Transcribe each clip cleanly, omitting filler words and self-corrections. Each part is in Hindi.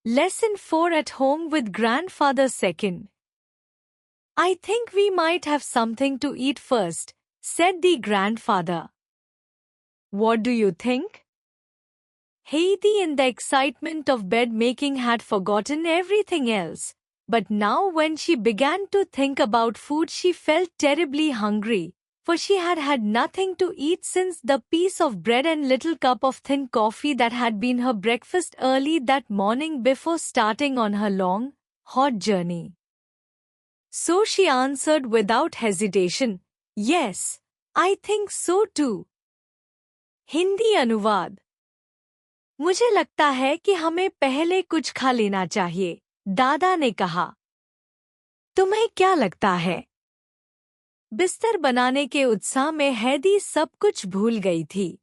Lesson 4 at home with grandfather second. I think we might have something to eat first, said the grandfather. What do you think? Heidi, in the excitement of bed making, had forgotten everything else. But now, when she began to think about food, she felt terribly hungry, for she had had nothing to eat since the piece of bread and little cup of thin coffee that had been her breakfast early that morning before starting on her long, hot journey. So she answered without hesitation, "Yes, I think so too." Hindi अनुवाद। मुझे लगता है कि हमें पहले कुछ खा लेना चाहिए, दादा ने कहा। तुम्हें क्या लगता है? बिस्तर बनाने के उत्साह में हैदी सब कुछ भूल गई थी।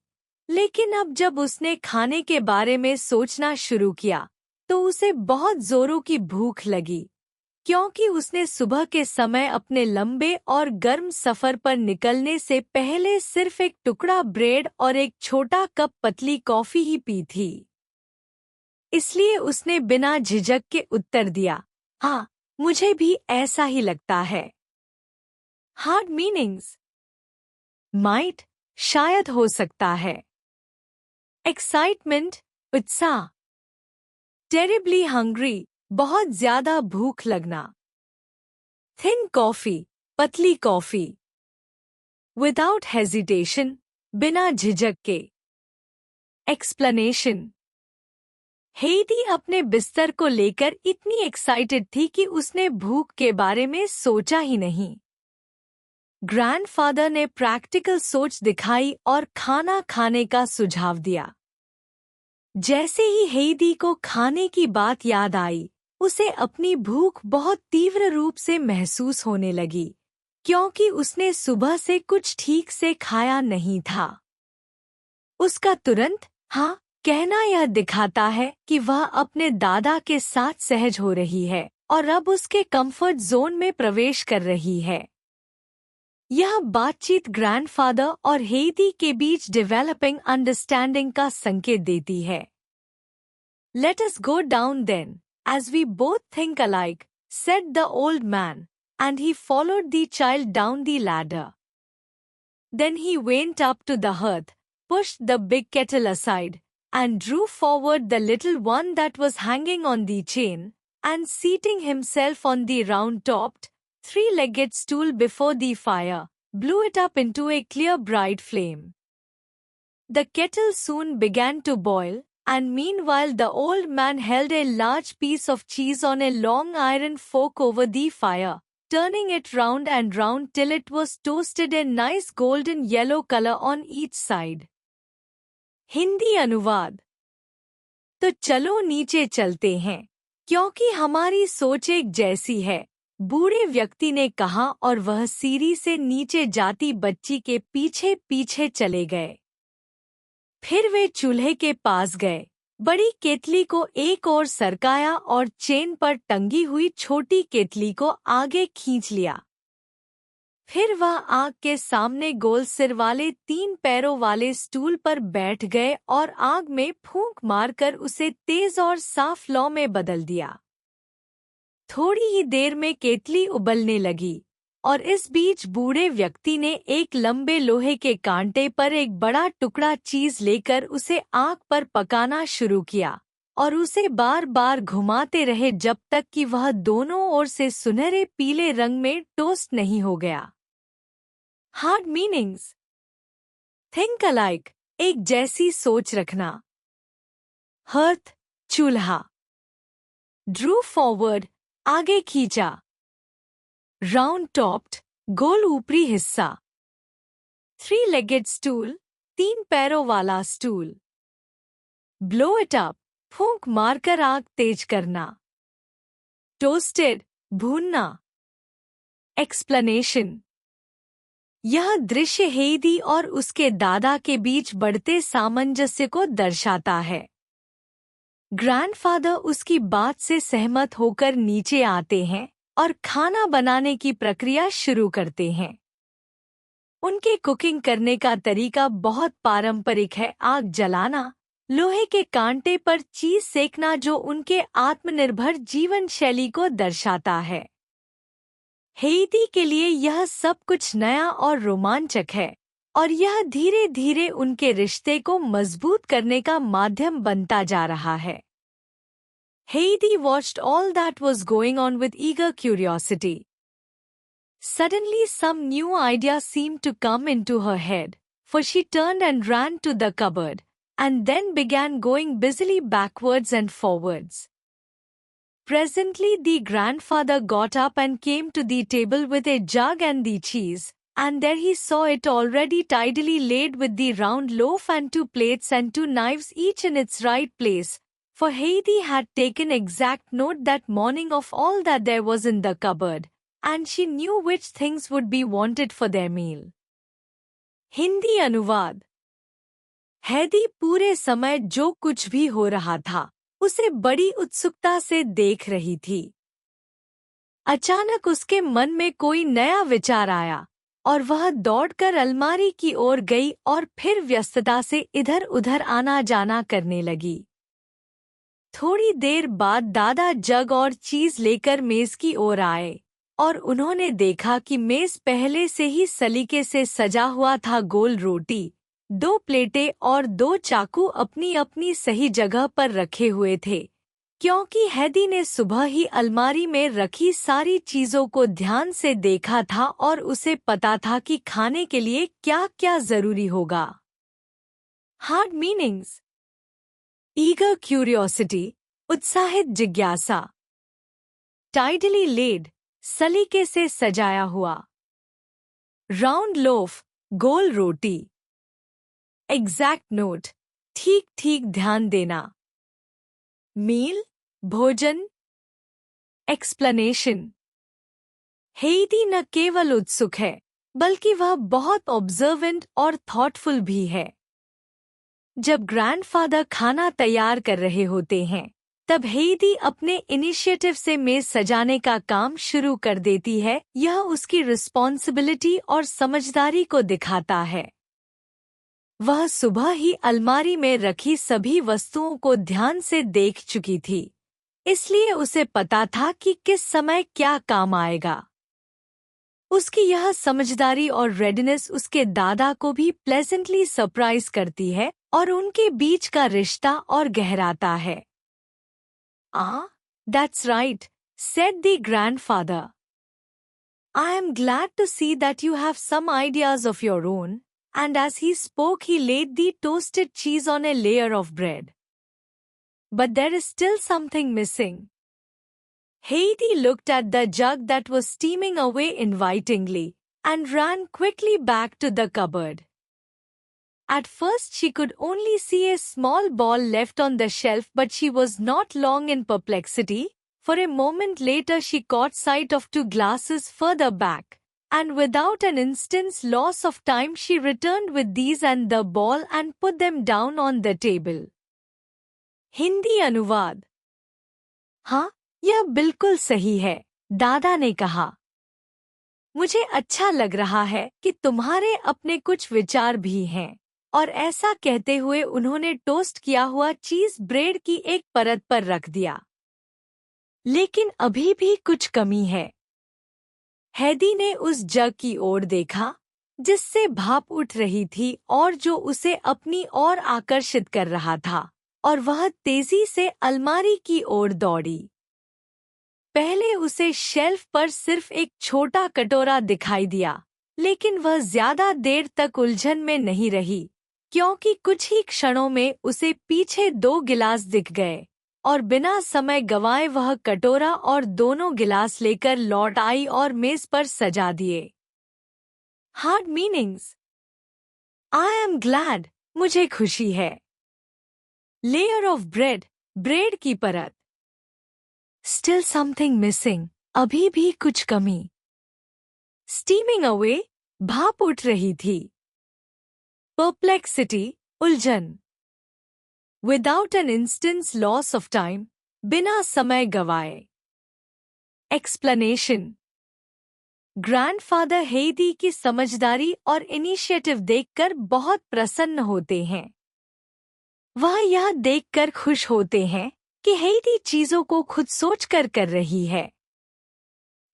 लेकिन अब जब उसने खाने के बारे में सोचना शुरू किया, तो उसे बहुत जोरों की भूख लगी, क्योंकि उसने सुबह के समय अपने लंबे और गर्म सफर पर निकलने से पहले सिर्फ एक टुकड़ा ब्रेड और एक छोटा कप पतली कॉफी ही पी थी। इसलिए उसने बिना झिझक के उत्तर दिया, हाँ, मुझे भी ऐसा ही लगता है। Hard meanings. माइट, शायद, हो सकता है। एक्साइटमेंट, उत्साह। टेरिबली हंग्री, बहुत ज्यादा भूख लगना। थिन कॉफी, पतली कॉफी। विदाउट हेजिटेशन, बिना झिझक के। एक्सप्लेनेशन। हेडी अपने बिस्तर को लेकर इतनी एक्साइटेड थी कि उसने भूख के बारे में सोचा ही नहीं। ग्रैंडफादर ने प्रैक्टिकल सोच दिखाई और खाना खाने का सुझाव दिया। जैसे ही हेडी को खाने की बात याद आई, उसे अपनी भूख बहुत तीव्र रूप से महसूस होने लगी, क्योंकि उसने सुबह से कुछ ठीक से खाया नहीं था। उसका तुरंत हाँ कहना यह दिखाता है कि वह अपने दादा के साथ सहज हो रही है और अब उसके कंफर्ट जोन में प्रवेश कर रही है। यह बातचीत ग्रैंडफादर और हेडी के बीच डेवलपिंग अंडरस्टैंडिंग का संकेत देती है। Let us go down then, as we both think alike, said the old man, and he followed the child down the ladder. Then he went up to the hearth, pushed the big kettle aside, and drew forward the little one that was hanging on the chain, and seating himself on the round-topped, three-legged stool before the fire, blew it up into a clear bright flame. The kettle soon began to boil, and meanwhile the old man held a large piece of cheese on a long iron fork over the fire, turning it round and round till it was toasted a nice golden yellow color on each side. Hindi अनुवाद। तो चलो नीचे चलते हैं, क्योंकि हमारी सोच एक जैसी है, बूढ़े व्यक्ति ने कहा और वह सीढ़ी से नीचे जाती बच्ची के पीछे पीछे चले गए। फिर वे चूल्हे के पास गए, बड़ी केतली को एक ओर सरकाया और चेन पर टंगी हुई छोटी केतली को आगे खींच लिया। फिर वह आग के सामने गोल सिर वाले 3 पैरों वाले स्टूल पर बैठ गए और आग में फूंक मारकर उसे तेज और साफ लौ में बदल दिया। थोड़ी ही देर में केतली उबलने लगी, और इस बीच बूढ़े व्यक्ति ने एक लंबे लोहे के कांटे पर एक बड़ा टुकड़ा चीज लेकर उसे आग पर पकाना शुरू किया और उसे बार बार घुमाते रहे जब तक कि वह दोनों ओर से सुनहरे पीले रंग में टोस्ट नहीं हो गया। Hard meanings. थिंक अलाइक, एक जैसी सोच रखना। हर्थ, चूल्हा। ड्रू फॉरवर्ड, आगे खींचा। राउंड टॉप्ड, गोल ऊपरी हिस्सा। 3-legged स्टूल, 3 पैरों वाला स्टूल। ब्लो इट अप, फूंक मारकर आग तेज करना। टोस्टेड, भूनना। एक्सप्लेनेशन। यह दृश्य हेडी और उसके दादा के बीच बढ़ते सामंजस्य को दर्शाता है। ग्रैंडफादर उसकी बात से सहमत होकर नीचे आते हैं और खाना बनाने की प्रक्रिया शुरू करते हैं। उनके कुकिंग करने का तरीका बहुत पारंपरिक है, आग जलाना, लोहे के कांटे पर चीज सेकना जो उनके आत्मनिर्भर जीवन शैली को दर्शाता है। हेइदी के लिए यह सब कुछ नया और रोमांचक है और यह धीरे धीरे उनके रिश्ते को मजबूत करने का माध्यम बनता जा रहा है। हेइदी watched all that was going on with eager curiosity. Suddenly some new idea seemed to come into her head, for she turned and ran to the cupboard, and then began going busily backwards and forwards. Presently the grandfather got up and came to the table with a jug and the cheese, and there he saw it already tidily laid with the round loaf and 2 plates and 2 knives each in its right place, for Heidi had taken exact note that morning of all that there was in the cupboard, and she knew which things would be wanted for their meal. Hindi अनुवाद। हेदी पूरे समय जो कुछ भी हो रहा था उसे बड़ी उत्सुकता से देख रही थी। अचानक उसके मन में कोई नया विचार आया और वह दौड़कर अलमारी की ओर गई और फिर व्यस्तता से इधर-उधर आना जाना करने लगी। थोड़ी देर बाद दादा जग और चीज लेकर मेज की ओर आए और उन्होंने देखा कि मेज पहले से ही सलीके से सजा हुआ था। गोल रोटी, 2 प्लेटें और 2 चाकू अपनी अपनी सही जगह पर रखे हुए थे, क्योंकि हेदी ने सुबह ही अलमारी में रखी सारी चीजों को ध्यान से देखा था और उसे पता था कि खाने के लिए क्या क्या जरूरी होगा। Hard meanings. ईगर क्यूरियोसिटी, उत्साहित जिज्ञासा। टाइडली लेड, सलीके से सजाया हुआ। राउंड लोफ, गोल रोटी। एग्जैक्ट नोट, ठीक ठीक ध्यान देना। मील, भोजन। एक्सप्लेनेशन। हेइदी न केवल उत्सुक है बल्कि वह बहुत ऑब्जर्वेंट और थॉटफुल भी है। जब ग्रैंडफादर खाना तैयार कर रहे होते हैं तब हेइदी अपने इनिशिएटिव से मेज सजाने का काम शुरू कर देती है। यह उसकी रिस्पॉन्सिबिलिटी और समझदारी को दिखाता है। वह सुबह ही अलमारी में रखी सभी वस्तुओं को ध्यान से देख चुकी थी, इसलिए उसे पता था कि किस समय क्या काम आएगा। उसकी यह समझदारी और रेडीनेस उसके दादा को भी प्लेजेंटली सरप्राइज करती है और उनके बीच का रिश्ता और गहराता है। That's right, said the grandfather. I am glad to see that you have some ideas of your own, and as he spoke he laid the toasted cheese on a layer of bread. But there is still something missing. Heidi looked at the jug that was steaming away invitingly, and ran quickly back to the cupboard. At first she could only see a small ball left on the shelf, but she was not long in perplexity, for a moment later she caught sight of 2 glasses further back, and without an instant's loss of time she returned with these and the ball and put them down on the table. Hindi अनुवाद। हाँ, यह बिल्कुल सही है, दादा ने कहा। मुझे अच्छा लग रहा है कि तुम्हारे अपने कुछ विचार भी हैं। और ऐसा कहते हुए उन्होंने टोस्ट किया हुआ चीज ब्रेड की एक परत पर रख दिया। लेकिन अभी भी कुछ कमी है। हेदी ने उस जग की ओर देखा जिससे भाप उठ रही थी और जो उसे अपनी ओर आकर्षित कर रहा था, और वह तेजी से अलमारी की ओर दौड़ी। पहले उसे शेल्फ पर सिर्फ एक छोटा कटोरा दिखाई दिया, लेकिन वह ज्यादा देर तक उलझन में नहीं रही, क्योंकि कुछ ही क्षणों में उसे पीछे 2 गिलास दिख गए और बिना समय गंवाए वह कटोरा और दोनों गिलास लेकर लौट आई और मेज पर सजा दिए। Hard meanings. I am glad, मुझे खुशी है। लेयर ऑफ ब्रेड, ब्रेड की परत। स्टिल समथिंग मिसिंग, अभी भी कुछ कमी। स्टीमिंग अवे, भाप उठ रही थी। परप्लेक्सिटी, उलझन। Without an instance loss of time, बिना समय गवाए। एक्सप्लेनेशन। ग्रैंडफादर हेदी की समझदारी और इनिशिएटिव देखकर बहुत प्रसन्न होते हैं। वह यह देखकर खुश होते हैं कि हेidi चीजों को खुद सोचकर कर रही है।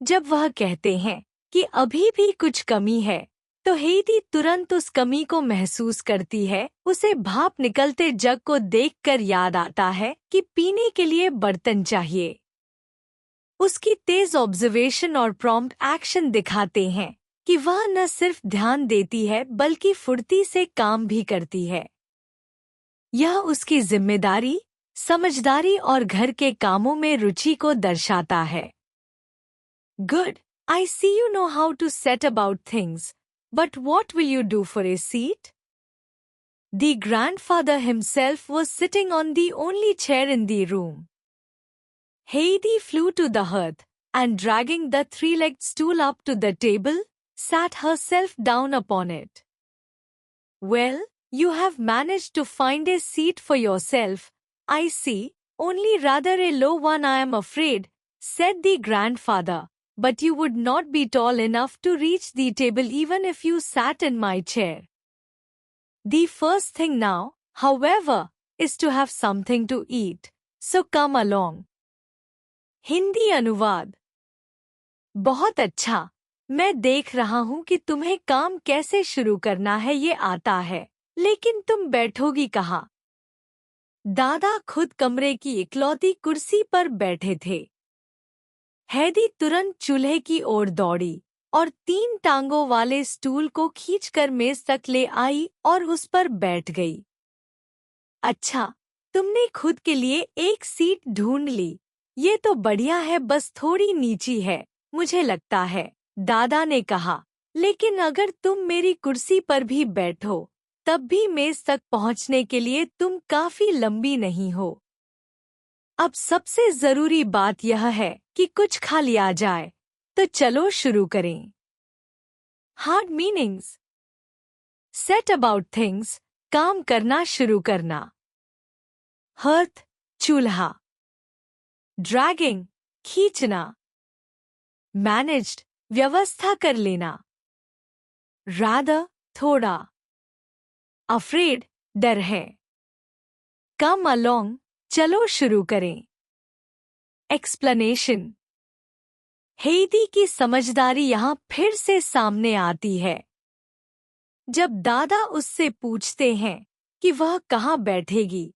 जब वह कहते हैं कि अभी भी कुछ कमी है, तो हेidi तुरंत उस कमी को महसूस करती है। उसे भाप निकलते जग को देखकर याद आता है कि पीने के लिए बर्तन चाहिए। उसकी तेज ऑब्जर्वेशन और प्रॉम्प्ट एक्शन दिखाते हैं कि वह न सिर्फ ध्यान देती है बल्कि फुर्ती से काम भी करती है। यह उसकी जिम्मेदारी, समझदारी और घर के कामों में रुचि को दर्शाता है। Good. I see you know how to set about things. But what will you do for a seat? The grandfather himself was sitting on the only chair in the room. Heidi flew to the hearth and, dragging the three-legged stool up to the table, sat herself down upon it. Well, you have managed to find a seat for yourself, I see, only rather a low one I am afraid, said the grandfather. But you would not be tall enough to reach the table even if you sat in my chair. The first thing now, however, is to have something to eat. So come along. Hindi अनुवाद। बहुत अच्छा। मैं देख रहा हूँ कि तुम्हें काम कैसे शुरू करना है ये आता है, लेकिन तुम बैठोगी कहाँ? दादा खुद कमरे की इकलौती कुर्सी पर बैठे थे। हेदी तुरंत चूल्हे की ओर दौड़ी और 3 टांगों वाले स्टूल को खींचकर मेज तक ले आई और उस पर बैठ गई। अच्छा, तुमने खुद के लिए एक सीट ढूंढ ली। ये तो बढ़िया है, बस थोड़ी नीची है, मुझे लगता है, दादा ने कहा। लेकिन अगर तुम मेरी कुर्सी पर भी बैठो, तब भी मेज तक पहुंचने के लिए तुम काफी लंबी नहीं हो। अब सबसे जरूरी बात यह है कि कुछ खा लिया जाए, तो चलो शुरू करें। Hard meanings. Set about things, काम करना शुरू करना। हर्थ, चूल्हा। ड्रैगिंग, खींचना। मैनेज्ड, व्यवस्था कर लेना। रादर, थोड़ा। अफ्रेड, डर है। कम अलोंग, चलो शुरू करें। एक्सप्लेनेशन। हेदी की समझदारी यहाँ फिर से सामने आती है। जब दादा उससे पूछते हैं कि वह कहाँ बैठेगी,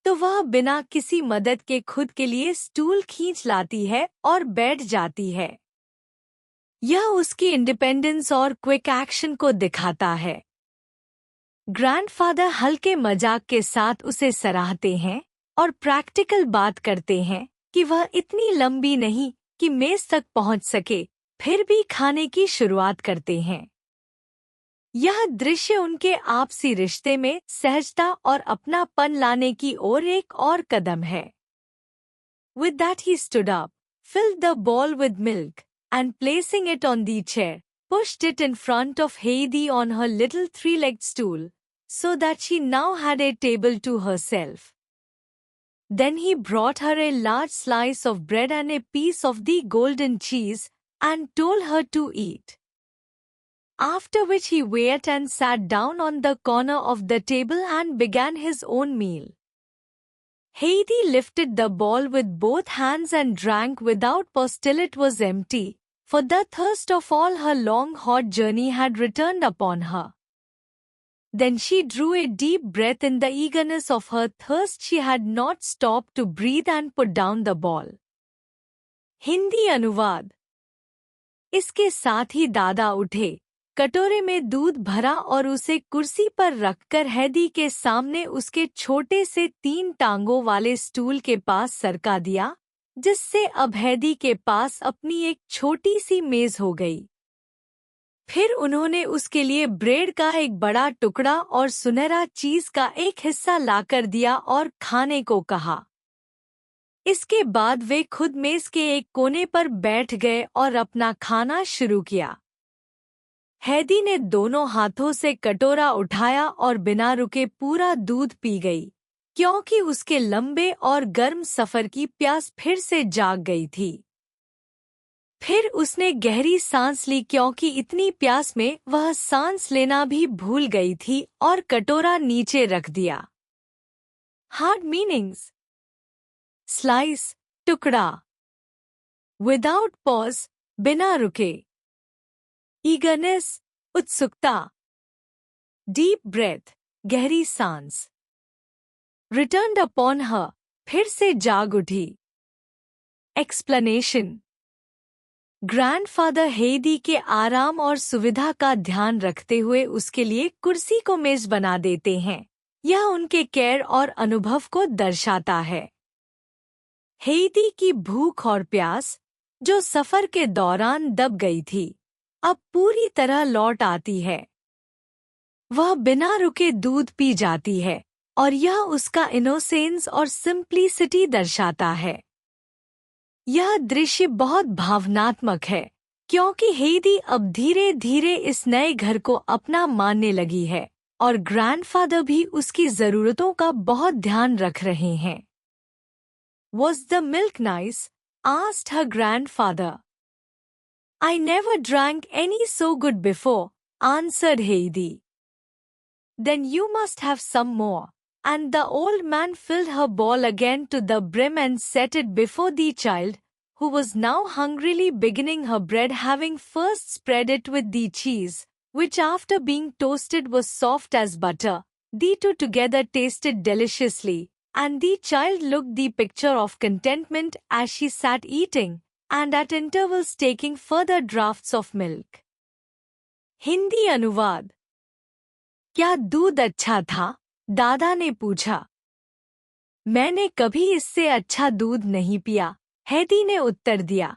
तो वह बिना किसी मदद के खुद के लिए स्टूल खींच लाती है और बैठ जाती है। यह उसकी इंडिपेंडेंस और क्विक एक्शन को दिखाता है। ग्रैंडफादर हल्के मजाक के साथ उसे सराहते हैं और प्रैक्टिकल बात करते हैं कि वह इतनी लंबी नहीं कि मेज तक पहुंच सके, फिर भी खाने की शुरुआत करते हैं। यह दृश्य उनके आपसी रिश्ते में सहजता और अपनापन लाने की ओर एक और कदम है। With that he stood up, filled the bowl with milk, and placing it on the chair, pushed it in front of Heidi on her little three-legged stool, so that she now had a table to herself. Then he brought her a large slice of bread and a piece of the golden cheese, and told her to eat. After which he went and sat down on the corner of the table and began his own meal. Heidi lifted the bowl with both hands and drank without pause till it was empty, for the thirst of all her long hot journey had returned upon her. Then she drew a deep breath. In the eagerness of her thirst she had not stopped to breathe and put down the bowl. Hindi अनुवाद। इसके साथ ही दादा उठे, कटोरे में दूध भरा और उसे कुर्सी पर रखकर हेदी के सामने उसके छोटे से 3 टांगों वाले स्टूल के पास सरका दिया, जिससे अब हेदी के पास अपनी एक छोटी सी मेज हो गई। फिर उन्होंने उसके लिए ब्रेड का एक बड़ा टुकड़ा और सुनहरा चीज का एक हिस्सा लाकर दिया और खाने को कहा। इसके बाद वे खुद मेज के एक कोने पर बैठ गए और अपना खाना शुरू किया। हेदी ने दोनों हाथों से कटोरा उठाया और बिना रुके पूरा दूध पी गई, क्योंकि उसके लंबे और गर्म सफर की प्यास फिर से जाग गई थी। फिर उसने गहरी सांस ली, क्योंकि इतनी प्यास में वह सांस लेना भी भूल गई थी, और कटोरा नीचे रख दिया। Hard meanings. Slice, टुकड़ा. Without pause, बिना रुके. Eagerness, उत्सुकता. Deep breath, गहरी सांस. Returned upon her, फिर से जाग उठी. Explanation. ग्रैंडफादर हेदी के आराम और सुविधा का ध्यान रखते हुए उसके लिए कुर्सी को मेज बना देते हैं. यह उनके केयर और अनुभव को दर्शाता है. हेदी की भूख और प्यास, जो सफर के दौरान दब गई थी, अब पूरी तरह लौट आती है. वह बिना रुके दूध पी जाती है और यह उसका इनोसेंस और सिंप्लिसिटी दर्शाता है. यह दृश्य बहुत भावनात्मक है क्योंकि हेदी अब धीरे धीरे इस नए घर को अपना मानने लगी है और ग्रैंडफादर भी उसकी जरूरतों का बहुत ध्यान रख रहे हैं. Was the milk nice? Asked her grandfather. I never drank any so good before, answered Heidi. Then you must have some more. And the old man filled her bowl again to the brim and set it before the child, who was now hungrily beginning her bread, having first spread it with the cheese, which after being toasted was soft as butter. The two together tasted deliciously, and the child looked the picture of contentment as she sat eating, and at intervals taking further draughts of milk. Hindi अनुवाद. क्या दूध अच्छा था? दादा ने पूछा. मैंने कभी इससे अच्छा दूध नहीं पिया, हेदी ने उत्तर दिया.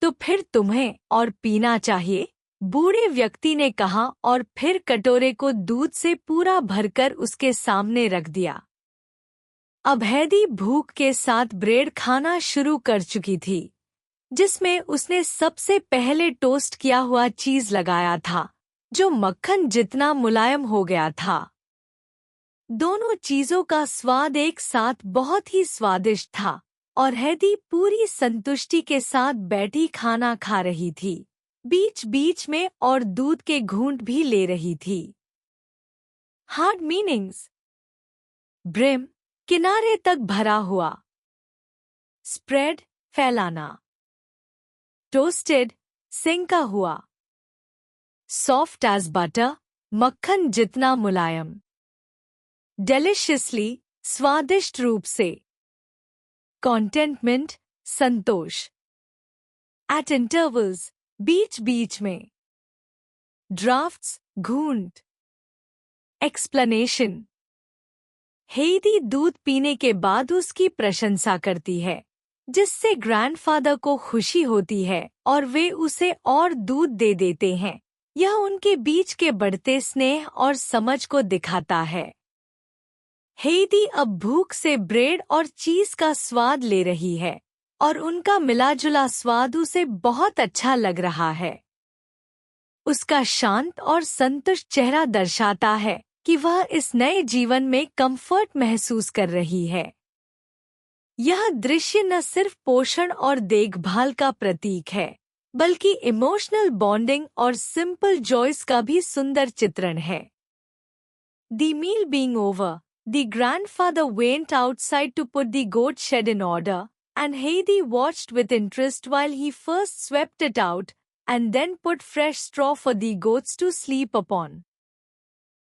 तो फिर तुम्हें और पीना चाहिए, बूढ़े व्यक्ति ने कहा और फिर कटोरे को दूध से पूरा भरकर उसके सामने रख दिया. अब हेदी भूख के साथ ब्रेड खाना शुरू कर चुकी थी, जिसमें उसने सबसे पहले टोस्ट किया हुआ चीज लगाया था, जो मक्खन जितना मुलायम हो गया था. दोनों चीजों का स्वाद एक साथ बहुत ही स्वादिष्ट था और हेदी पूरी संतुष्टि के साथ बैठी खाना खा रही थी, बीच बीच में और दूध के घूंट भी ले रही थी. Hard meanings. ब्रिम, किनारे तक भरा हुआ. स्प्रेड, फैलाना. टोस्टेड, सेंका हुआ. सॉफ्ट एज बटर, मक्खन जितना मुलायम. डेलिशियसली, स्वादिष्ट रूप से. कॉन्टेंटमेंट, संतोष. एट इंटरवल्स, बीच बीच में. ड्राफ्ट्स, घूंट. एक्सप्लेनेशन. हेदी दूध पीने के बाद उसकी प्रशंसा करती है, जिससे ग्रैंडफादर को खुशी होती है और वे उसे और दूध दे देते हैं. यह उनके बीच के बढ़ते स्नेह और समझ को दिखाता है. हेदी अब भूख से ब्रेड और चीज का स्वाद ले रही है और उनका मिलाजुला स्वाद उसे बहुत अच्छा लग रहा है. उसका शांत और संतुष्ट चेहरा दर्शाता है कि वह इस नए जीवन में कंफर्ट महसूस कर रही है. यह दृश्य न सिर्फ पोषण और देखभाल का प्रतीक है, बल्कि इमोशनल बॉन्डिंग और सिंपल जॉयस का भी सुंदर चित्रण है. The meal being over, the grandfather went outside to put the goat shed in order, and Heidi watched with interest while he first swept it out and then put fresh straw for the goats to sleep upon.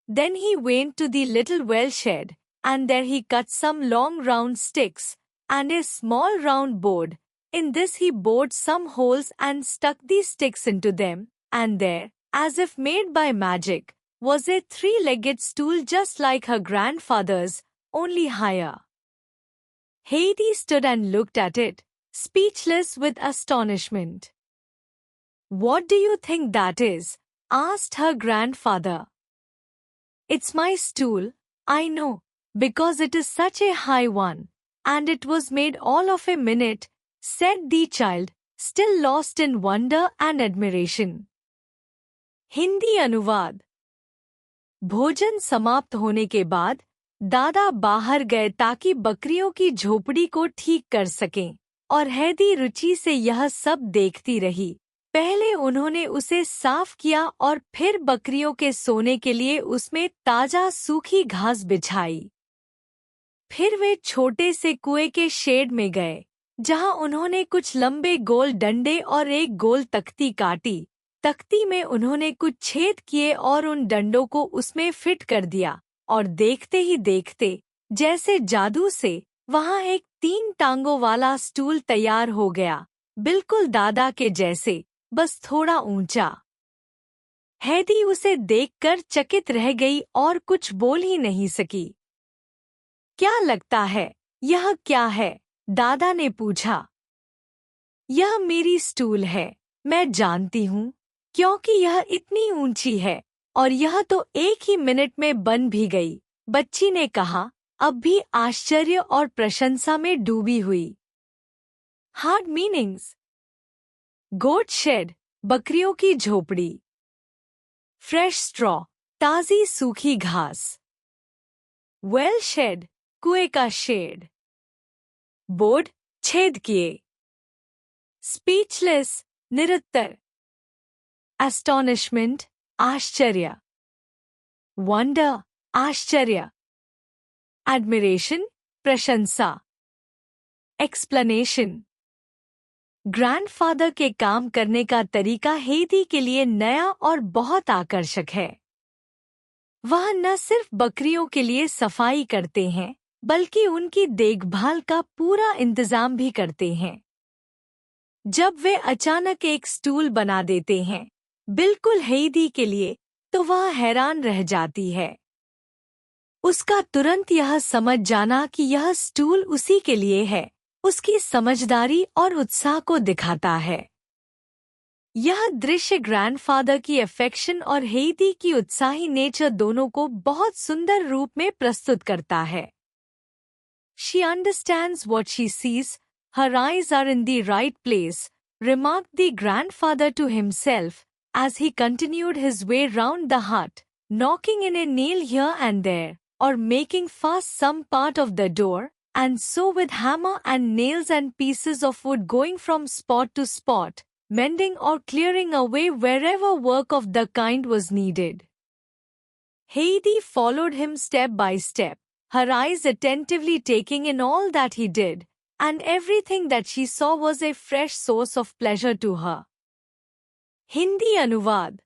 Then he went to the little well shed, and there he cut some long round sticks and a small round board. In this he bored some holes and stuck these sticks into them, and there, as if made by magic, was a three-legged stool just like her grandfather's, only higher. Heidi stood and looked at it, speechless with astonishment. "What do you think that is?" asked her grandfather. "It's my stool, I know, because it is such a high one, and it was made all of a minute," said the child, still lost in wonder and admiration. Hindi अनुवाद. भोजन समाप्त होने के बाद दादा बाहर गए ताकि बकरियों की झोपड़ी को ठीक कर सकें, और हेदी रुचि से यह सब देखती रही. पहले उन्होंने उसे साफ किया और फिर बकरियों के सोने के लिए उसमें ताजा सूखी घास बिछाई. फिर वे छोटे से कुएं के शेड में गए, जहां उन्होंने कुछ लंबे गोल डंडे और एक गोल तख्ती काटी। तख्ती में उन्होंने कुछ छेद किए और उन डंडों को उसमें फिट कर दिया, और देखते ही देखते जैसे जादू से वहां एक 3 टांगों वाला स्टूल तैयार हो गया, बिल्कुल दादा के जैसे, बस थोड़ा ऊंचा। हैदी उसे देखकर चकित रह गई और कुछ बोल ही नहीं सकी। क्या लगता है, यह क्या है? दादा ने पूछा। यह मेरी स्टूल है, मैं जानती हूँ, क्योंकि यह इतनी ऊंची है, और यह तो 1 ही मिनट में बन भी गई, बच्ची ने कहा, अब भी आश्चर्य और प्रशंसा में डूबी हुई। Hard meanings. गोट शेड, बकरियों की झोपड़ी। फ्रेश स्ट्रॉ, ताजी सूखी घास। वेल शेड, कुएं का शेड। बोर्ड, छेद किए। स्पीचलेस, निरुत्तर। एस्टोनिशमेंट, आश्चर्य। वंडर, आश्चर्य। एडमिरेशन, प्रशंसा। एक्सप्लेनेशन। ग्रैंडफादर के काम करने का तरीका हेदी के लिए नया और बहुत आकर्षक है। वह न सिर्फ बकरियों के लिए सफाई करते हैं, बल्कि उनकी देखभाल का पूरा इंतजाम भी करते हैं। जब वे अचानक एक स्टूल बना देते हैं, बिल्कुल हेदी के लिए, तो वह हैरान रह जाती है। उसका तुरंत यह समझ जाना कि यह स्टूल उसी के लिए है, उसकी समझदारी और उत्साह को दिखाता है। यह दृश्य ग्रैंडफादर की अफेक्शन और हेदी की उत्साही नेचर दोनों को बहुत सुंदर रूप में प्रस्तुत करता है। She understands what she sees, her eyes are in the right place, remarked the grandfather to himself, as he continued his way round the hut, knocking in a nail here and there, or making fast some part of the door, and so with hammer and nails and pieces of wood going from spot to spot, mending or clearing away wherever work of the kind was needed. Heidi followed him step by step, her eyes attentively taking in all that he did, and everything that she saw was a fresh source of pleasure to her. Hindi अनुवाद।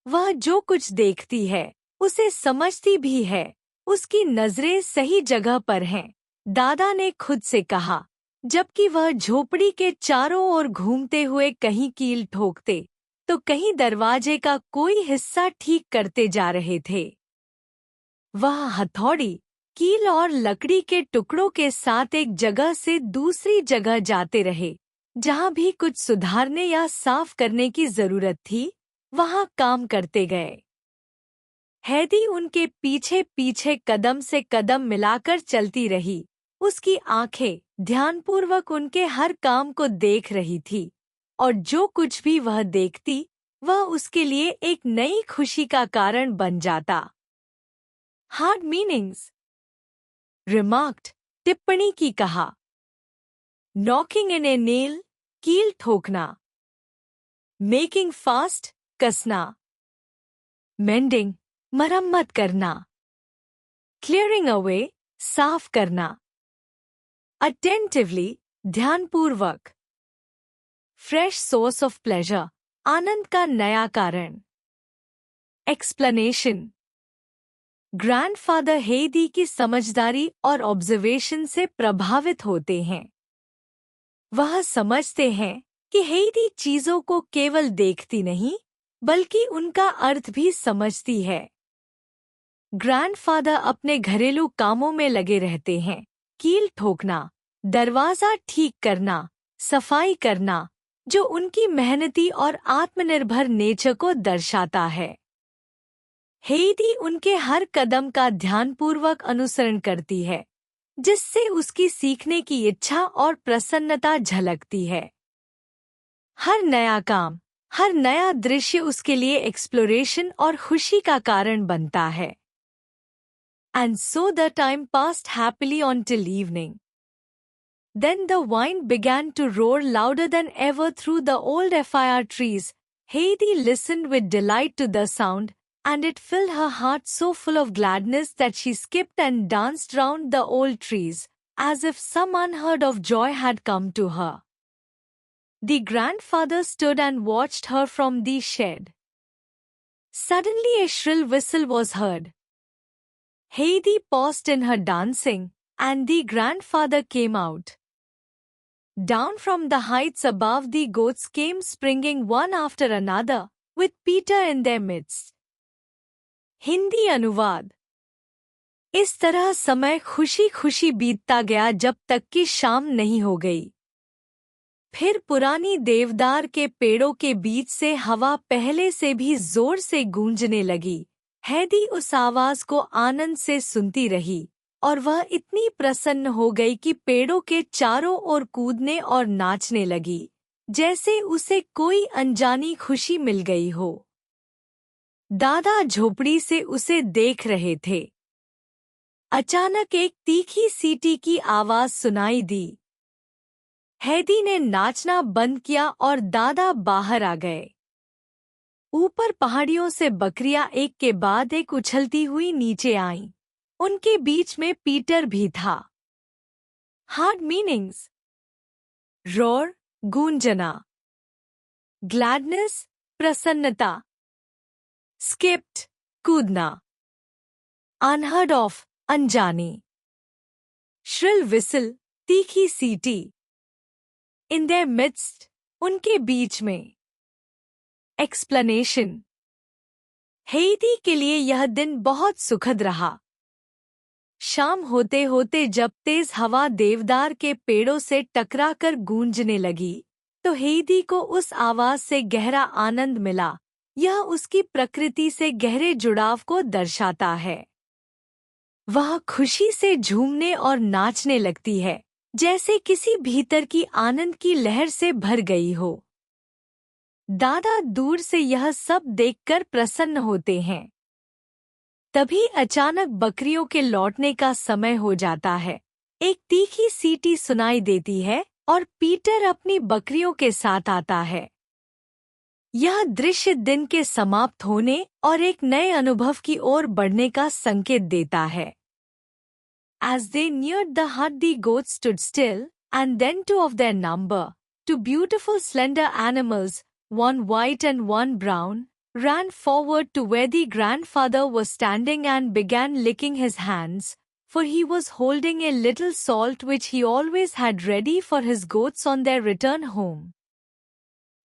वह जो कुछ देखती है, उसे समझती भी है, उसकी नजरें सही जगह पर हैं, दादा ने खुद से कहा, जबकि वह झोपड़ी के चारों ओर घूमते हुए कहीं कील ठोकते, तो कहीं दरवाजे का कोई हिस्सा ठीक करते जा रहे थे। वह हथौड़ी, कील और लकड़ी के टुकड़ों के साथ एक जगह से दूसरी जगह जाते रहे, जहां भी कुछ सुधारने या साफ करने की जरूरत थी, वहां काम करते गए। हैदी उनके पीछे पीछे कदम से कदम मिलाकर चलती रही, उसकी आंखें ध्यानपूर्वक उनके हर काम को देख रही थी, और जो कुछ भी वह देखती, वह उसके लिए एक नई खुशी का कारण बन जाता। Hard meanings. रिमार्क्ड, टिप्पणी की, कहा। नॉकिंग इन ए नेल, कील ठोकना। मेकिंग फास्ट, कसना। मेंडिंग, मरम्मत करना। क्लियरिंग अवे, साफ करना। अटेंटिवली, ध्यानपूर्वक। फ्रेश सोर्स ऑफ प्लेजर, आनंद का नया कारण। एक्सप्लेनेशन। ग्रैंडफादर हेदी की समझदारी और ऑब्जर्वेशन से प्रभावित होते हैं। वह समझते हैं कि हेदी चीजों को केवल देखती नहीं, बल्कि उनका अर्थ भी समझती है। ग्रैंडफादर अपने घरेलू कामों में लगे रहते हैं, कील ठोकना, दरवाजा ठीक करना, सफाई करना, जो उनकी मेहनती और आत्मनिर्भर नेचर को दर्शाता है। हेदी उनके हर कदम का ध्यानपूर्वक अनुसरण करती है, जिससे उसकी सीखने की इच्छा और प्रसन्नता झलकती है। हर नया काम, हर नया दृश्य उसके लिए एक्सप्लोरेशन और खुशी का कारण बनता है। And so the time passed happily until evening. Then the wind began to roar louder than ever through the old fir trees. Heidi listened with delight to the sound, and it filled her heart so full of gladness that she skipped and danced round the old trees, as if some unheard of joy had come to her. The grandfather stood and watched her from the shed. Suddenly a shrill whistle was heard. Heidi paused in her dancing, and the grandfather came out. Down from the heights above the goats came springing one after another, with Peter in their midst. Hindi अनुवाद। इस तरह समय खुशी खुशी बीतता गया जब तक कि शाम नहीं हो गई। फिर पुरानी देवदार के पेड़ों के बीच से हवा पहले से भी जोर से गूंजने लगी। हेदी उस आवाज को आनंद से सुनती रही और वह इतनी प्रसन्न हो गई कि पेड़ों के चारों ओर कूदने और नाचने लगी, जैसे उसे कोई अनजानी खुशी मिल गई हो। दादा झोपड़ी से उसे देख रहे थे। अचानक एक तीखी सीटी की आवाज सुनाई दी। हेदी ने नाचना बंद किया और दादा बाहर आ गए। ऊपर पहाड़ियों से बकरियां एक के बाद एक उछलती हुई नीचे आईं। उनके बीच में पीटर भी था। हार्ड मीनिंग्स: रोर, गूंजना; ग्लैडनेस, प्रसन्नता; स्किप्ड, कूदना; अनहर्ड ऑफ, अनजानी; श्रिल विसल, तीखी सीटी; इन देयर मिडस्ट, उनके बीच में; एक्सप्लेनेशन: हेदी के लिए यह दिन बहुत सुखद रहा। शाम होते होते जब तेज हवा देवदार के पेड़ों से टकराकर गूंजने लगी, तो हेदी को उस आवाज से गहरा आनंद मिला। यह उसकी प्रकृति से गहरे जुड़ाव को दर्शाता है। वह खुशी से झूमने और नाचने लगती है, जैसे किसी भीतर की आनंद की लहर से भर गई हो। दादा दूर से यह सब देखकर प्रसन्न होते हैं। तभी अचानक बकरियों के लौटने का समय हो जाता है। एक तीखी सीटी सुनाई देती है और पीटर अपनी बकरियों के साथ आता है। यह दृश्य दिन के समाप्त होने और एक नए अनुभव की ओर बढ़ने का संकेत देता है। As they neared the hut, the goats stood still, and then two of their number, two beautiful slender animals, one white and one brown, ran forward to where the grandfather was standing and began licking his hands, for he was holding a little salt which he always had ready for his goats on their return home.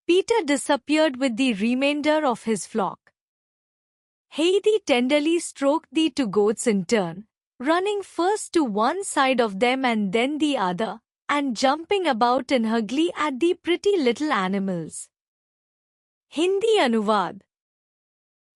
Peter disappeared with the remainder of his flock. Heidi tenderly stroked the two goats in turn, running first to one side of them and then the other, and jumping about in her glee at the pretty little animals. Hindi अनुवाद।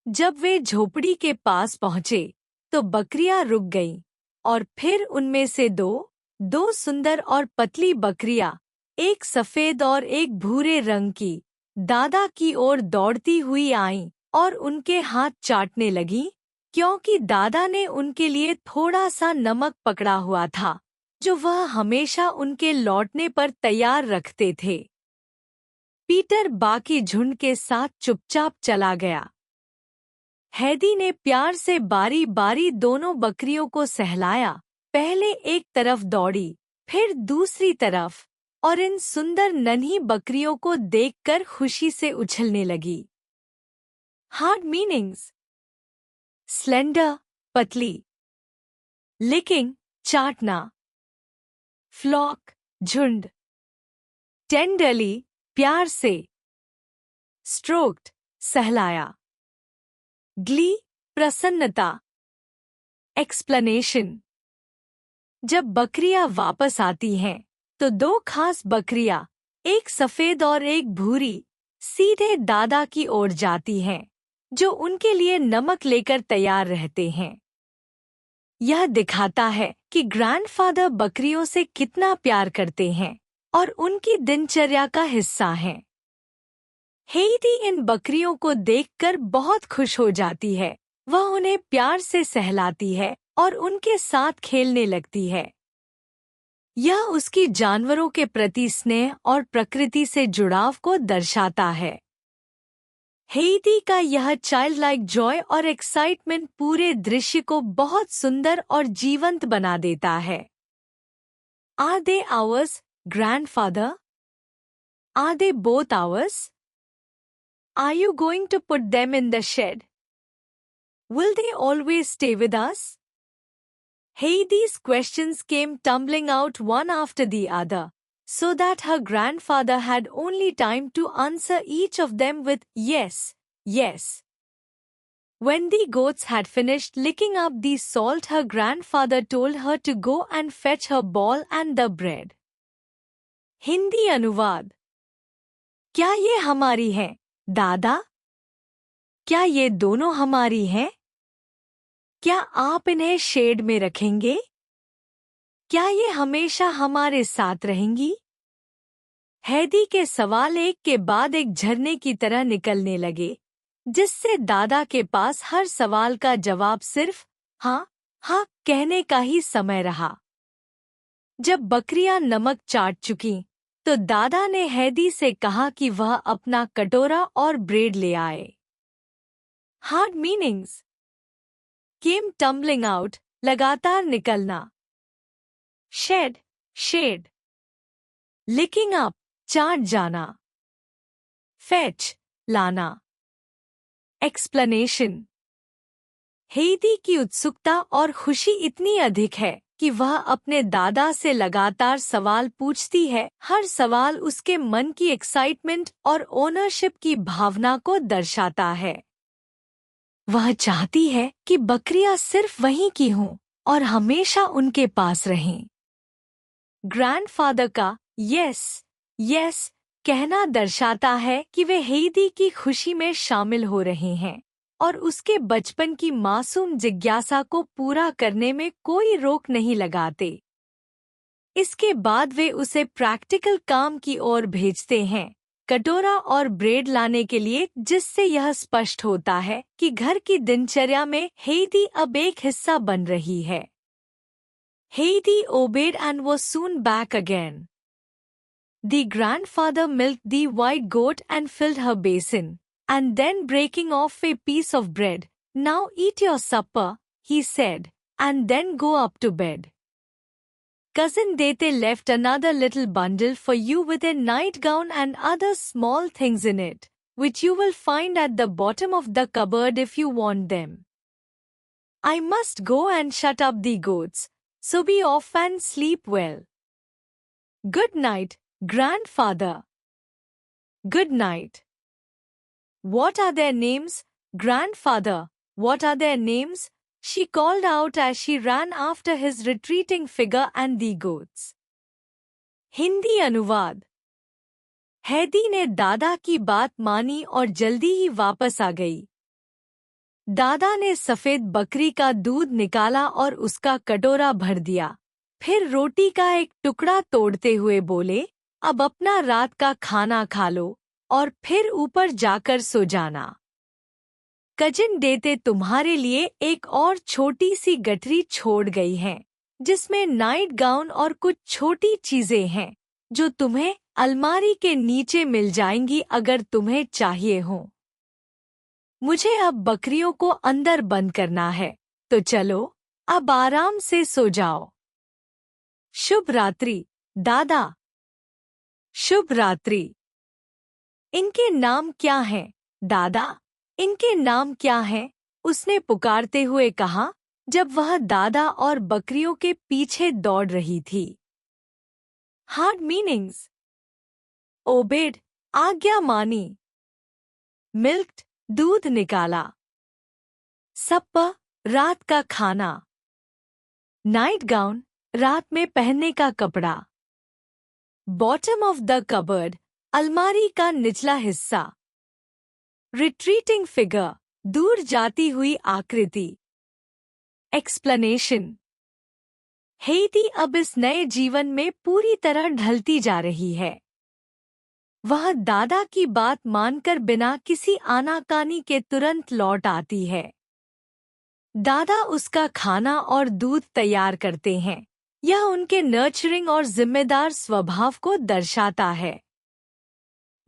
जब वे झोपड़ी के पास पहुंचे, तो बकरियां रुक गईं, और फिर उनमें से दो सुंदर और पतली बकरियां, एक सफेद और एक भूरे रंग की, दादा की ओर दौड़ती हुई आईं और उनके हाथ चाटने लगीं, क्योंकि दादा ने उनके लिए थोड़ा सा नमक पकड़ा हुआ था, जो वह हमेशा उनके लौटने पर तैयार रखते थे। पीटर बाकी झुंड के साथ चुपचाप चला गया। हेदी ने प्यार से बारी बारी दोनों बकरियों को सहलाया, पहले एक तरफ दौड़ी, फिर दूसरी तरफ, और इन सुंदर नन्ही बकरियों को देखकर खुशी से उछलने लगी। हार्ड मीनिंग्स: स्लेंडर, पतली; लिकिंग, चाटना; फ्लॉक, झुंड; टेंडरली, प्यार से; स्ट्रोक्ड, सहलाया; ग्ली, प्रसन्नता; एक्सप्लेनेशन: जब बकरियां वापस आती हैं, तो दो खास बकरियां, एक सफेद और एक भूरी, सीधे दादा की ओर जाती हैं, जो उनके लिए नमक लेकर तैयार रहते हैं। यह दिखाता है कि ग्रैंडफादर बकरियों से कितना प्यार करते हैं और उनकी दिनचर्या का हिस्सा हैं। हेदी इन बकरियों को देखकर बहुत खुश हो जाती है। वह उन्हें प्यार से सहलाती है और उनके साथ खेलने लगती है। यह उसकी जानवरों के प्रति स्नेह और प्रकृति से जुड़ाव को दर्शाता है। हेईदी का यह चाइल्ड लाइक जॉय और एक्साइटमेंट पूरे दृश्य को बहुत सुंदर और जीवंत बना देता है। Are they ours, grandfather? Are they both ours? Are you going to put them in the shed? Will they always stay with us? Heidi's questions came tumbling out one after the other, so that her grandfather had only time to answer each of them with yes, yes. When the goats had finished licking up the salt, her grandfather told her to go and fetch her ball and the bread. Hindi अनुवाद। क्या ये हमारी हैं, दादा? क्या ये दोनों हमारी हैं? क्या आप इन्हें शेड में रखेंगे? क्या ये हमेशा हमारे साथ रहेंगी? हेदी के सवाल एक के बाद एक झरने की तरह निकलने लगे, जिससे दादा के पास हर सवाल का जवाब सिर्फ हाँ हाँ कहने का ही समय रहा। जब बकरियां नमक चाट चुकीं, तो दादा ने हेदी से कहा कि वह अपना कटोरा और ब्रेड ले आए। Hard meanings came tumbling out, लगातार निकलना। Shed, shed. लिकिंग अप, चाट जाना। फेच, लाना। एक्सप्लेनेशन। हेदी की उत्सुकता और खुशी इतनी अधिक है कि वह अपने दादा से लगातार सवाल पूछती है। हर सवाल उसके मन की एक्साइटमेंट और ओनरशिप की भावना को दर्शाता है। वह चाहती है कि बकरियां सिर्फ वहीं की हों और हमेशा उनके पास रहें। ग्रैंडफादर का यस यस कहना दर्शाता है कि वे हेदी की खुशी में शामिल हो रहे हैं और उसके बचपन की मासूम जिज्ञासा को पूरा करने में कोई रोक नहीं लगाते। इसके बाद वे उसे प्रैक्टिकल काम की ओर भेजते हैं, कटोरा और ब्रेड लाने के लिए, जिससे यह स्पष्ट होता है कि घर की दिनचर्या में हेदी अब एक हिस्सा बन रही है। Heidi obeyed and was soon back again. The grandfather milked the white goat and filled her basin, and then breaking off a piece of bread, "Now eat your supper," he said, "and then go up to bed. Cousin Dete left another little bundle for you with a nightgown and other small things in it, which you will find at the bottom of the cupboard if you want them. I must go and shut up the goats, so be off and sleep well. Good night, grandfather." Good night. What are their names, grandfather? What are their names? She called out as she ran after his retreating figure and the goats. Hindi अनुवाद। हेदी ने दादा की बात मानी और जल्दी ही वापस आ गई। दादा ने सफेद बकरी का दूध निकाला और उसका कटोरा भर दिया। फिर रोटी का एक टुकड़ा तोड़ते हुए बोले, "अब अपना रात का खाना खा लो और फिर ऊपर जाकर सो जाना। कजिन डेते तुम्हारे लिए एक और छोटी सी गठरी छोड़ गई हैं, जिसमें नाइट गाउन और कुछ छोटी चीजें हैं, जो तुम्हें अलमारी के नीचे मिल जाएंगी अगर तुम्हें चाहिए हो। मुझे अब बकरियों को अंदर बंद करना है, तो चलो अब आराम से सो जाओ। शुभ रात्रि, दादा। शुभ रात्रि। इनके नाम क्या हैं, दादा? इनके नाम क्या हैं? उसने पुकारते हुए कहा, जब वह दादा और बकरियों के पीछे दौड़ रही थी। Hard meanings. ओबेड, आज्ञा मानी। मिल्क्ड, दूध निकाला। सप्पर, रात का खाना। नाइट गाउन, रात में पहनने का कपड़ा। बॉटम ऑफ द कबर्ड, अलमारी का निचला हिस्सा। रिट्रीटिंग फिगर, दूर जाती हुई आकृति। एक्सप्लेनेशन। हेदी अब इस नए जीवन में पूरी तरह ढलती जा रही है। वह दादा की बात मानकर बिना किसी आनाकानी के तुरंत लौट आती है। दादा उसका खाना और दूध तैयार करते हैं। यह उनके नर्चरिंग और जिम्मेदार स्वभाव को दर्शाता है।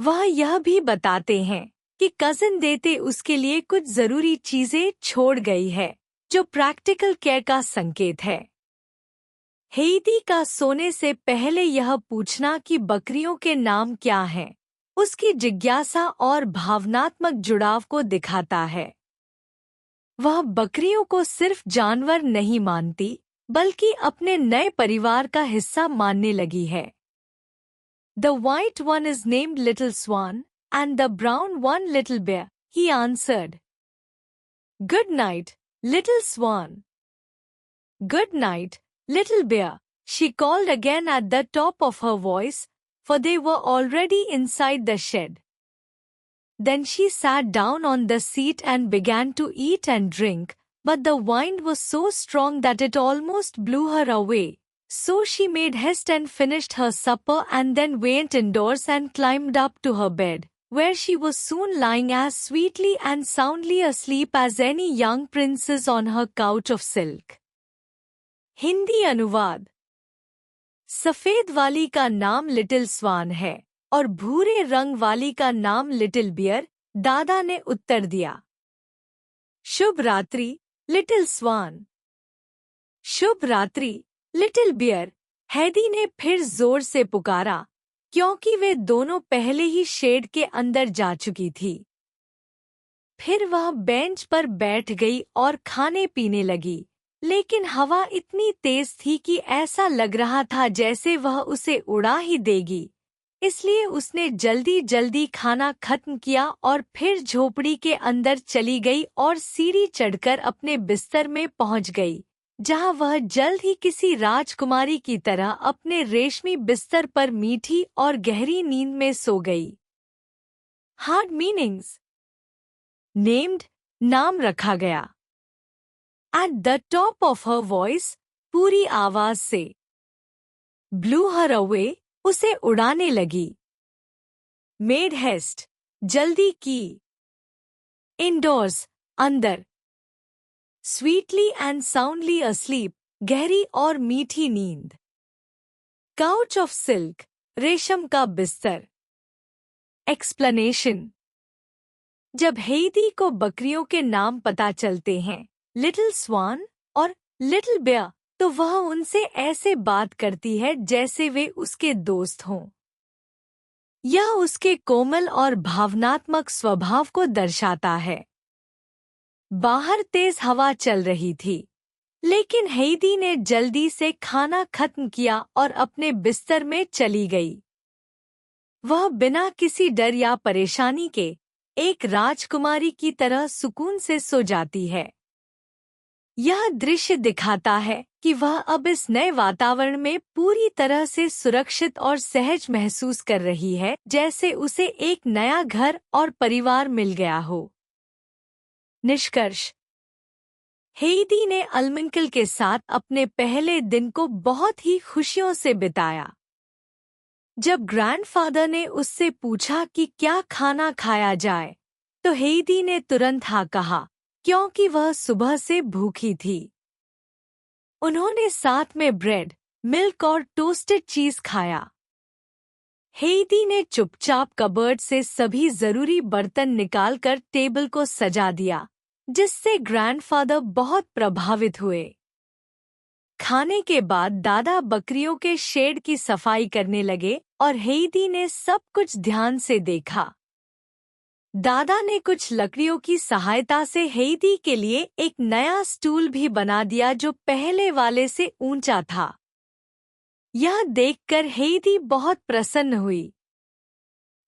वह यह भी बताते हैं कि कजिन देते उसके लिए कुछ जरूरी चीजें छोड़ गई है, जो प्रैक्टिकल केयर का संकेत है। हेइदी का सोने से पहले यह पूछना कि बकरियों के नाम क्या हैं, उसकी जिज्ञासा और भावनात्मक जुड़ाव को दिखाता है। वह बकरियों को सिर्फ जानवर नहीं मानती, बल्कि अपने नए परिवार का हिस्सा मानने लगी है। The white one is named Little Swan, and the brown one Little Bear, he answered. Good night, Little Swan. Good night, Little Bear, she called again at the top of her voice, for they were already inside the shed. Then she sat down on the seat and began to eat and drink, but the wind was so strong that it almost blew her away. So she made haste and finished her supper and then went indoors and climbed up to her bed, where she was soon lying as sweetly and soundly asleep as any young princess on her couch of silk. Hindi अनुवाद। सफेद वाली का नाम लिटिल स्वान है और भूरे रंग वाली का नाम लिटिल बियर, दादा ने उत्तर दिया। शुभ रात्रि, लिटिल स्वान। शुभ रात्रि, लिटिल बियर, हेदी ने फिर जोर से पुकारा, क्योंकि वे दोनों पहले ही शेड के अंदर जा चुकी थी। फिर वह बेंच पर बैठ गई और खाने पीने लगी, लेकिन हवा इतनी तेज थी कि ऐसा लग रहा था जैसे वह उसे उड़ा ही देगी। इसलिए उसने जल्दी जल्दी खाना खत्म किया और फिर झोपड़ी के अंदर चली गई और सीढ़ी चढ़कर अपने बिस्तर में पहुंच गई, जहां वह जल्द ही किसी राजकुमारी की तरह अपने रेशमी बिस्तर पर मीठी और गहरी नींद में सो गई। Hard meanings. नेम्ड, नाम रखा गया। At the top of her voice, पूरी आवाज से। ब्लू हर अवे, उसे उड़ाने लगी। मेड हेस्ट, जल्दी की। इंडोर्स, अंदर। स्वीटली एंड साउंडली अस्लीप, गहरी और मीठी नींद। काउच ऑफ सिल्क, रेशम का बिस्तर। एक्सप्लेनेशन। जब हेइदी को बकरियों के नाम पता चलते हैं, लिटिल स्वान और लिटिल बेयर, तो वह उनसे ऐसे बात करती है जैसे वे उसके दोस्त हों। यह उसके कोमल और भावनात्मक स्वभाव को दर्शाता है। बाहर तेज हवा चल रही थी, लेकिन हेइदी ने जल्दी से खाना खत्म किया और अपने बिस्तर में चली गई। वह बिना किसी डर या परेशानी के एक राजकुमारी की तरह सुकून से सो जाती है। यह दृश्य दिखाता है कि वह अब इस नए वातावरण में पूरी तरह से सुरक्षित और सहज महसूस कर रही है, जैसे उसे एक नया घर और परिवार मिल गया हो। निष्कर्ष। हेइदी ने अलमिंकल के साथ अपने पहले दिन को बहुत ही खुशियों से बिताया। जब ग्रैंडफादर ने उससे पूछा कि क्या खाना खाया जाए, तो हेइदी ने तुरंत हाँ कहा, क्योंकि वह सुबह से भूखी थी। उन्होंने साथ में ब्रेड, मिल्क और टोस्टेड चीज खाया। हेइदी ने चुपचाप कबर्ड से सभी जरूरी बर्तन निकालकर टेबल को सजा दिया, जिससे ग्रैंडफादर बहुत प्रभावित हुए। खाने के बाद दादा बकरियों के शेड की सफाई करने लगे और हेइदी ने सब कुछ ध्यान से देखा। दादा ने कुछ लकड़ियों की सहायता से हेइदी के लिए एक नया स्टूल भी बना दिया जो पहले वाले से ऊंचा था। यह देखकर हेइदी बहुत प्रसन्न हुई।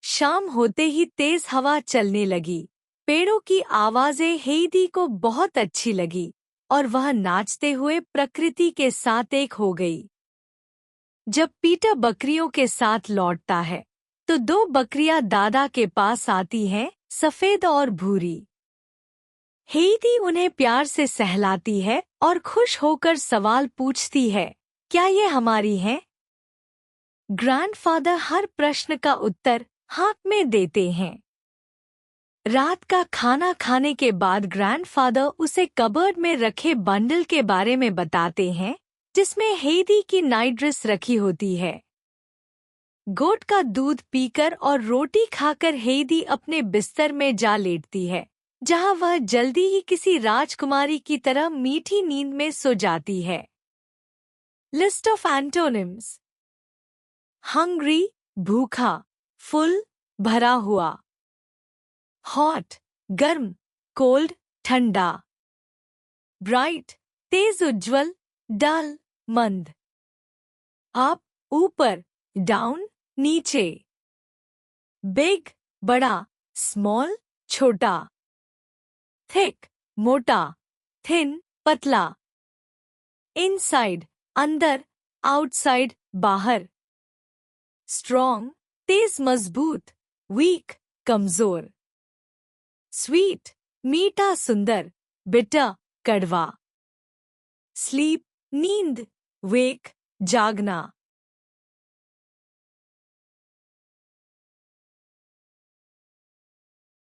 शाम होते ही तेज हवा चलने लगी। पेड़ों की आवाजें हेइदी को बहुत अच्छी लगी और वह नाचते हुए प्रकृति के साथ एक हो गई। जब पीटर बकरियों के साथ लौटता है, तो दो बकरियां दादा के पास आती हैं, सफेद और भूरी। हेइदी उन्हें प्यार से सहलाती है और खुश होकर सवाल पूछती है, क्या ये हमारी हैं? ग्रैंडफादर हर प्रश्न का उत्तर हाँ में देते हैं। रात का खाना खाने के बाद ग्रैंडफादर उसे कबर्ड में रखे बंडल के बारे में बताते हैं, जिसमें हेइदी की नाइट ड्रेस रखी होती है। गोट का दूध पीकर और रोटी खाकर हेदी अपने बिस्तर में जा लेटती है, जहां वह जल्दी ही किसी राजकुमारी की तरह मीठी नींद में सो जाती है। List of antonyms. हंग्री, भूखा, फुल, भरा हुआ। हॉट, गर्म, कोल्ड, ठंडा। ब्राइट, तेज उज्ज्वल, डल, मंद। अप, ऊपर, डाउन, नीचे। बिग, बड़ा, स्मॉल, छोटा। थिक, मोटा, थिन, पतला। इनसाइड, अंदर, आउटसाइड, बाहर। स्ट्रॉन्ग, तेज मजबूत, वीक, कमजोर। स्वीट, मीठा सुंदर, बिटर, कड़वा। स्लीप, नींद, वेक, जागना।